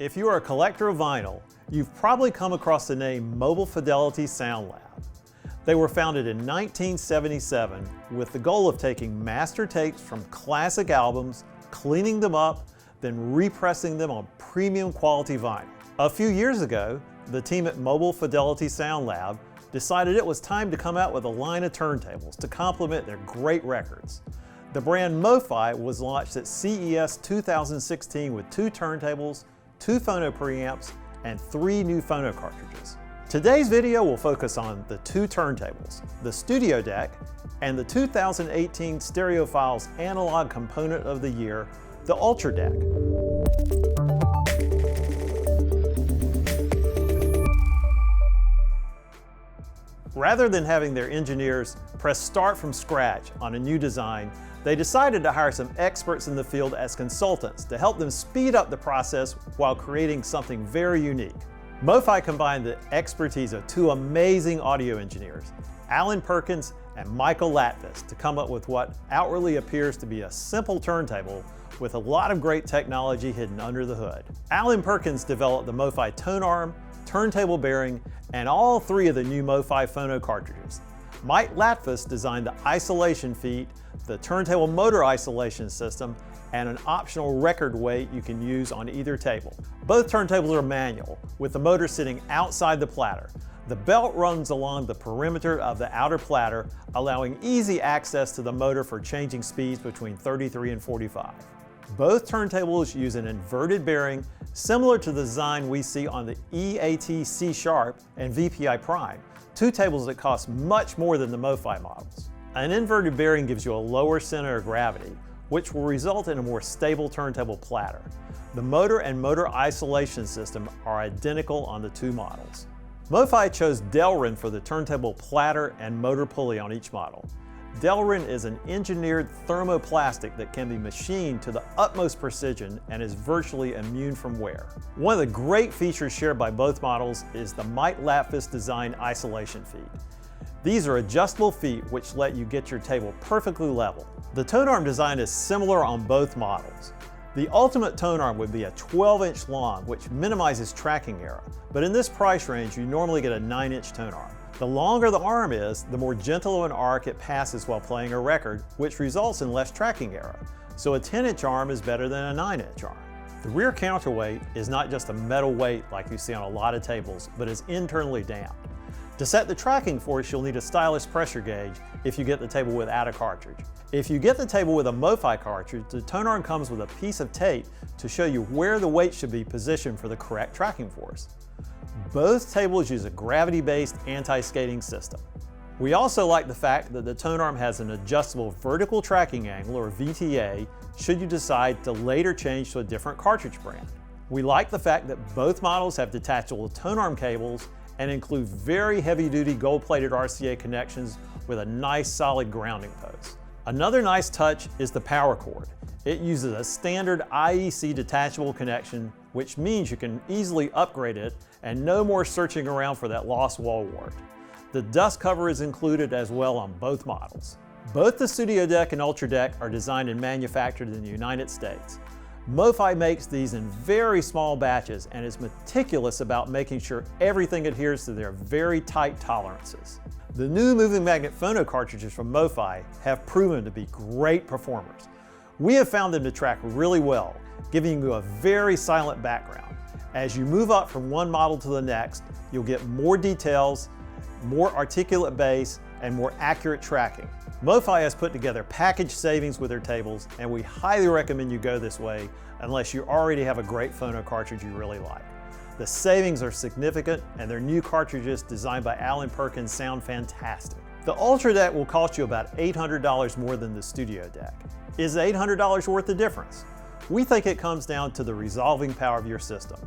If you are a collector of vinyl, you've probably come across the name Mobile Fidelity Sound Lab. They were founded in 1977 with the goal of taking master tapes from classic albums, cleaning them up, then repressing them on premium quality vinyl. A few years ago, the team at Mobile Fidelity Sound Lab decided it was time to come out with a line of turntables to complement their great records. The brand MoFi was launched at CES 2016 with 2 turntables, 2 phono preamps, and 3 new phono cartridges. Today's video will focus on the 2 turntables, the StudioDeck, and the 2018 Stereophile's Analog Component of the Year, the UltraDeck. Rather than having their engineers press start from scratch on a new design, they decided to hire some experts in the field as consultants to help them speed up the process while creating something very unique. MoFi combined the expertise of 2 amazing audio engineers, Alan Perkins and Michael Latvis, to come up with what outwardly appears to be a simple turntable with a lot of great technology hidden under the hood. Alan Perkins developed the MoFi tone arm, turntable bearing, and all 3 of the new MoFi phono cartridges. Mike Latvis designed the isolation feet, the turntable motor isolation system, and an optional record weight you can use on either table. Both turntables are manual, with the motor sitting outside the platter. The belt runs along the perimeter of the outer platter, allowing easy access to the motor for changing speeds between 33 and 45. Both turntables use an inverted bearing, similar to the design we see on the EAT C Sharp and VPI Prime, 2 tables that cost much more than the MoFi models. An inverted bearing gives you a lower center of gravity, which will result in a more stable turntable platter. The motor and motor isolation system are identical on the 2 models. MoFi chose Delrin for the turntable platter and motor pulley on each model. Delrin is an engineered thermoplastic that can be machined to the utmost precision and is virtually immune from wear. One of the great features shared by both models is the Mike Latvis designed isolation feet. These are adjustable feet which let you get your table perfectly level. The tone arm design is similar on both models. The ultimate tone arm would be a 12-inch long, which minimizes tracking error, but in this price range you normally get a 9-inch tone arm. The longer the arm is, the more gentle of an arc it passes while playing a record, which results in less tracking error. So a 10-inch arm is better than a 9-inch arm. The rear counterweight is not just a metal weight like you see on a lot of tables, but is internally damped. To set the tracking force, you'll need a stylus pressure gauge if you get the table without a cartridge. If you get the table with a MoFi cartridge, the tone arm comes with a piece of tape to show you where the weight should be positioned for the correct tracking force. Both tables use a gravity-based anti-skating system. We also like the fact that the tone arm has an adjustable vertical tracking angle, or VTA, should you decide to later change to a different cartridge brand. We like the fact that both models have detachable tone arm cables and include very heavy-duty gold-plated RCA connections with a nice solid grounding post. Another nice touch is the power cord. It uses a standard IEC detachable connection, which means you can easily upgrade it and no more searching around for that lost wall wart. The dust cover is included as well on both models. Both the StudioDeck and UltraDeck are designed and manufactured in the United States. MoFi makes these in very small batches and is meticulous about making sure everything adheres to their very tight tolerances. The new moving magnet phono cartridges from MoFi have proven to be great performers. We have found them to track really well, giving you a very silent background. As you move up from one model to the next, you'll get more details, more articulate bass, and more accurate tracking. MoFi has put together package savings with their tables, and we highly recommend you go this way unless you already have a great phono cartridge you really like. The savings are significant, and their new cartridges designed by Alan Perkins sound fantastic. The UltraDeck will cost you about $800 more than the StudioDeck. Is $800 worth the difference? We think it comes down to the resolving power of your system.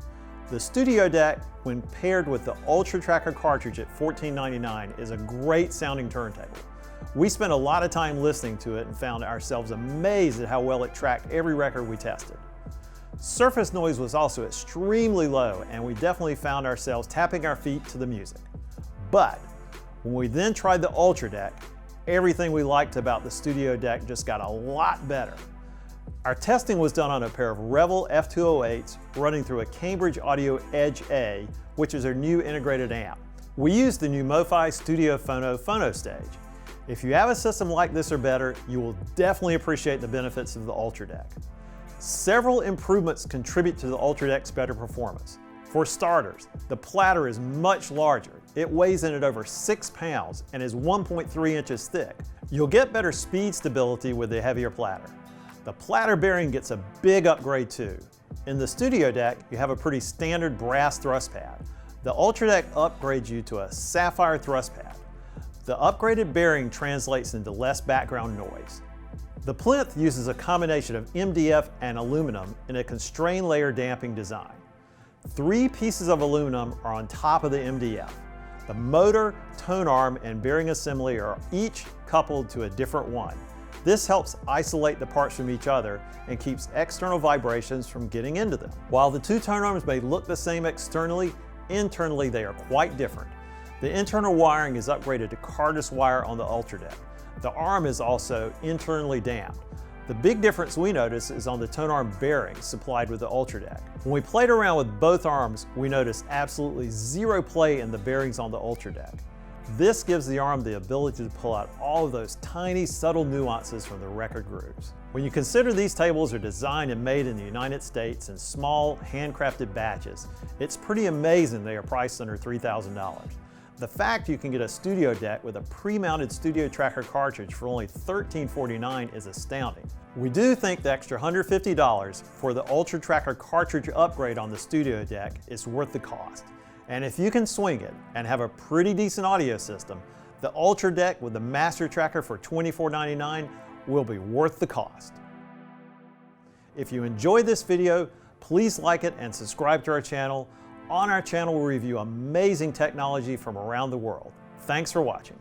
The StudioDeck, when paired with the Ultra Tracker cartridge at $14.99, is a great sounding turntable. We spent a lot of time listening to it and found ourselves amazed at how well it tracked every record we tested. Surface noise was also extremely low, and we definitely found ourselves tapping our feet to the music. But when we then tried the UltraDeck, everything we liked about the StudioDeck just got a lot better. Our testing was done on a pair of Revel F208s running through a Cambridge Audio Edge A, which is our new integrated amp. We used the new MoFi StudioDeck phono stage. If you have a system like this or better, you will definitely appreciate the benefits of the UltraDeck. Several improvements contribute to the UltraDeck's better performance. For starters, the Platter is much larger. It weighs in at over 6 pounds and is 1.3 inches thick. You'll get better speed stability with the heavier Platter. The Platter bearing gets a big upgrade too. In the StudioDeck, you have a pretty standard brass thrust pad. The UltraDeck upgrades you to a sapphire thrust pad. The upgraded bearing translates into less background noise. The plinth uses a combination of MDF and aluminum in a constrained layer damping design. 3 pieces of aluminum are on top of the MDF. The motor, tone arm, and bearing assembly are each coupled to a different one. This helps isolate the parts from each other and keeps external vibrations from getting into them. While the 2 tone arms may look the same externally, internally they are quite different. The internal wiring is upgraded to cartridge wire on the UltraDeck. The arm is also internally damped. The big difference we notice is on the tone arm bearing supplied with the UltraDeck. When we played around with both arms, we noticed absolutely zero play in the bearings on the UltraDeck. This gives the arm the ability to pull out all of those tiny, subtle nuances from the record grooves. When you consider these tables are designed and made in the United States in small, handcrafted batches, it's pretty amazing they are priced under $3,000. The fact you can get a StudioDeck with a pre-mounted Studio Tracker cartridge for only $13.49 is astounding. We do think the extra $150 for the Ultra Tracker cartridge upgrade on the StudioDeck is worth the cost. And if you can swing it and have a pretty decent audio system, the UltraDeck with the Master Tracker for $24.99 will be worth the cost. If you enjoyed this video, please like it and subscribe to our channel. On our channel, we review amazing technology from around the world. Thanks for watching.